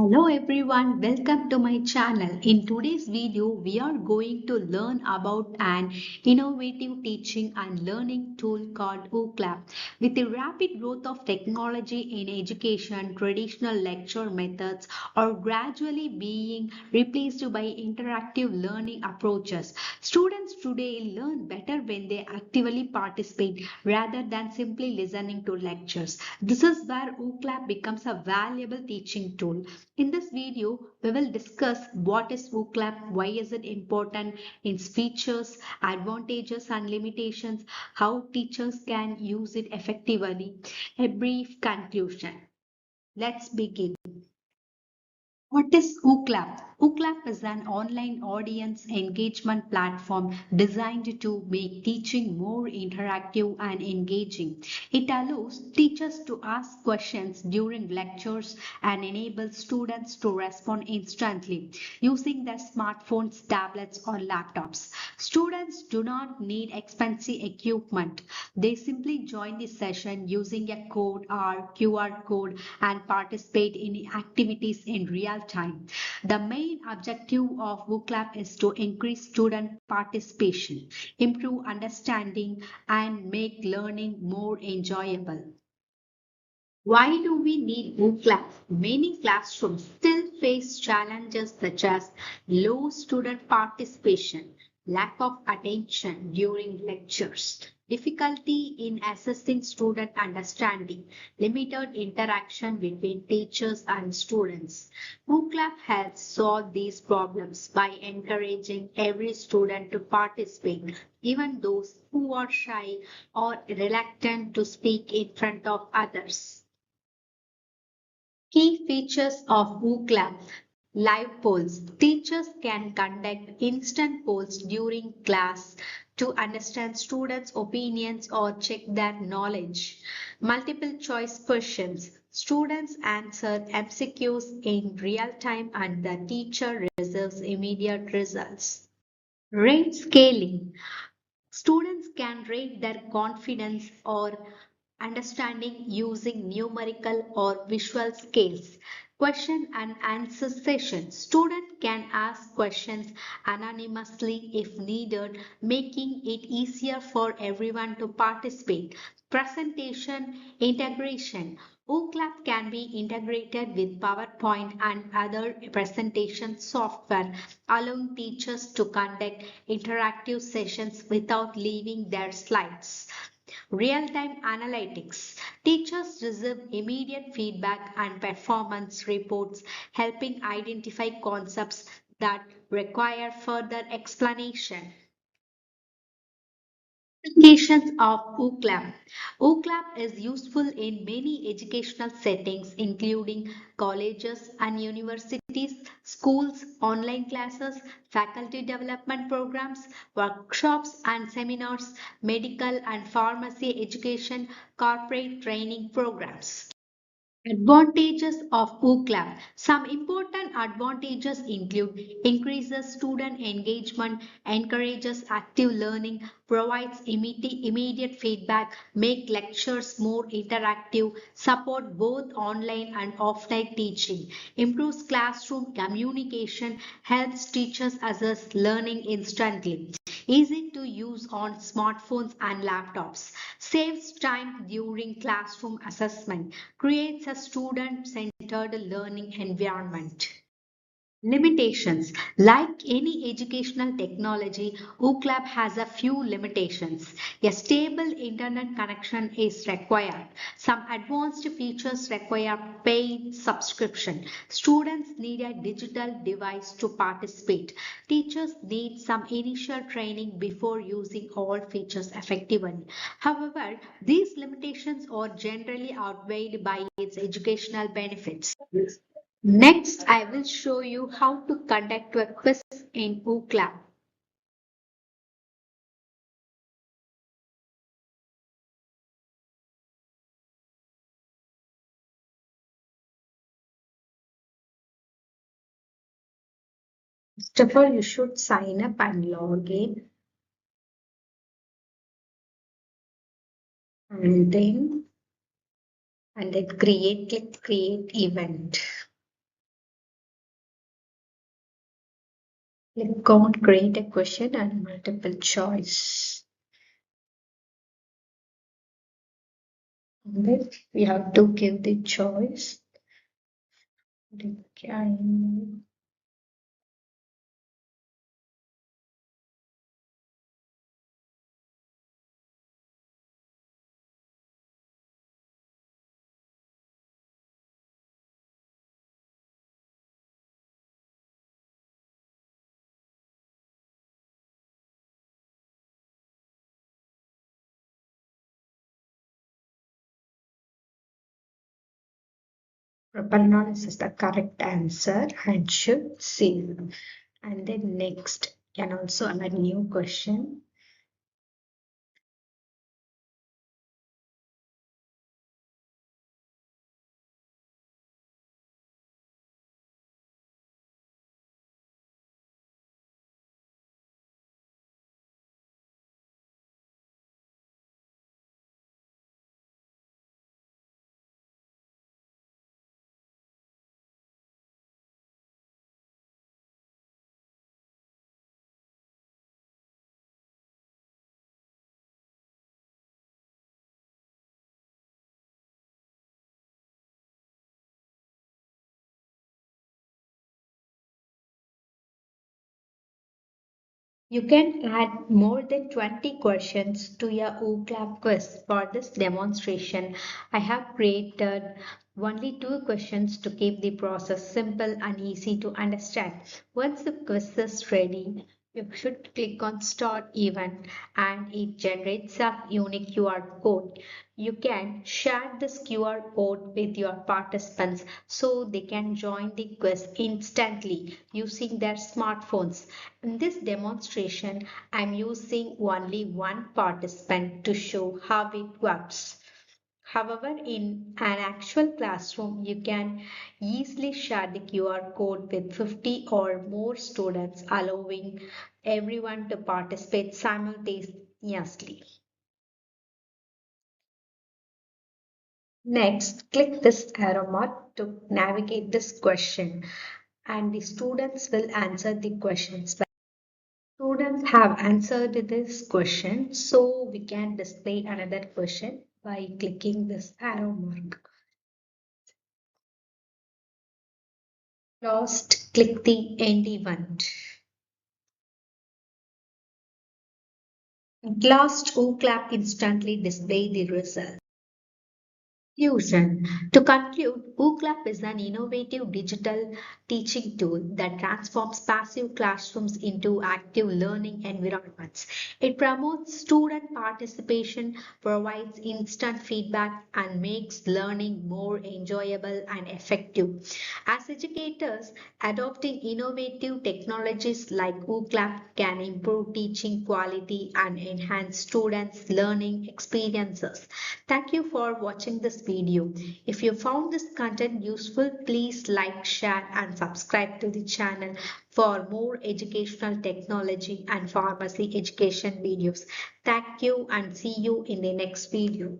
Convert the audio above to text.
Hello everyone, welcome to my channel. In today's video, we are going to learn about an innovative teaching and learning tool called Wooclap. With the rapid growth of technology in education, traditional lecture methods are gradually being replaced by interactive learning approaches. Students today learn better when they actively participate rather than simply listening to lectures. This is where Wooclap becomes a valuable teaching tool. In this video, we will discuss what is Wooclap, why is it important, its features, advantages and limitations, how teachers can use it effectively, a brief conclusion. Let's begin. What is Wooclap? Wooclap is an online audience engagement platform designed to make teaching more interactive and engaging. It allows teachers to ask questions during lectures and enables students to respond instantly using their smartphones, tablets, or laptops. Students do not need expensive equipment. They simply join the session using a code or QR code and participate in activities in real time. The main objective of Wooclap is to increase student participation, improve understanding, and make learning more enjoyable. Why do we need Wooclap? Many classrooms still face challenges such as low student participation, lack of attention during lectures, difficulty in assessing student understanding, limited interaction between teachers and students. Wooclap helps solve these problems by encouraging every student to participate, even those who are shy or reluctant to speak in front of others. Key features of Wooclap. Live polls. Teachers can conduct instant polls during class to understand students' opinions or check their knowledge. Multiple choice questions. Students answer MCQs in real time and the teacher receives immediate results. Rate scaling. Students can rate their confidence or understanding using numerical or visual scales. Question and answer session. Student can ask questions anonymously if needed, making it easier for everyone to participate. Presentation integration. Wooclap can be integrated with PowerPoint and other presentation software, allowing teachers to conduct interactive sessions without leaving their slides. Real-time analytics. Teachers receive immediate feedback and performance reports, helping identify concepts that require further explanation. Applications of Wooclap. Wooclap is useful in many educational settings, including colleges and universities, schools, online classes, faculty development programs, workshops and seminars, medical and pharmacy education, corporate training programs. Advantages of Wooclap. Some important advantages include increases student engagement, encourages active learning, provides immediate feedback, make lectures more interactive, support both online and offline teaching, improves classroom communication, helps teachers assess learning instantly. Easy to use on smartphones and laptops, saves time during classroom assessment, creates a student-centered learning environment. Limitations. Like any educational technology, Wooclap has a few limitations. A stable internet connection is required. Some advanced features require paid subscription. Students need a digital device to participate. Teachers need some initial training before using all features effectively. However, these limitations are generally outweighed by its educational benefits. Next, I will show you how to conduct a quiz in Wooclap. First of all, you should sign up and log in, and then click create event. Click on create a question and multiple choice. Then we have to give the choice. Decline. Propanol is the correct answer and should save. And then next can also add new question. You can add more than 20 questions to your Wooclap quiz. For this demonstration, I have created only 2 questions to keep the process simple and easy to understand. Once the quiz is ready, you should click on Start Event and it generates a unique QR code. You can share this QR code with your participants so they can join the quiz instantly using their smartphones. In this demonstration, I'm using only one participant to show how it works. However, in an actual classroom, you can easily share the QR code with 50 or more students, allowing everyone to participate simultaneously. Next, click this arrow mark to navigate this question, and the students will answer the questions. Students have answered this question, so we can display another question by clicking this arrow mark. Last, click the end event. At last, Wooclap instantly display the result. Fusion. To conclude, Wooclap is an innovative digital teaching tool that transforms passive classrooms into active learning environments. It promotes student participation, provides instant feedback, and makes learning more enjoyable and effective. As educators, adopting innovative technologies like Wooclap can improve teaching quality and enhance students' learning experiences. Thank you for watching this video. If you found this content useful, please like, share, and subscribe to the channel for more educational technology and pharmacy education videos. Thank you and see you in the next video.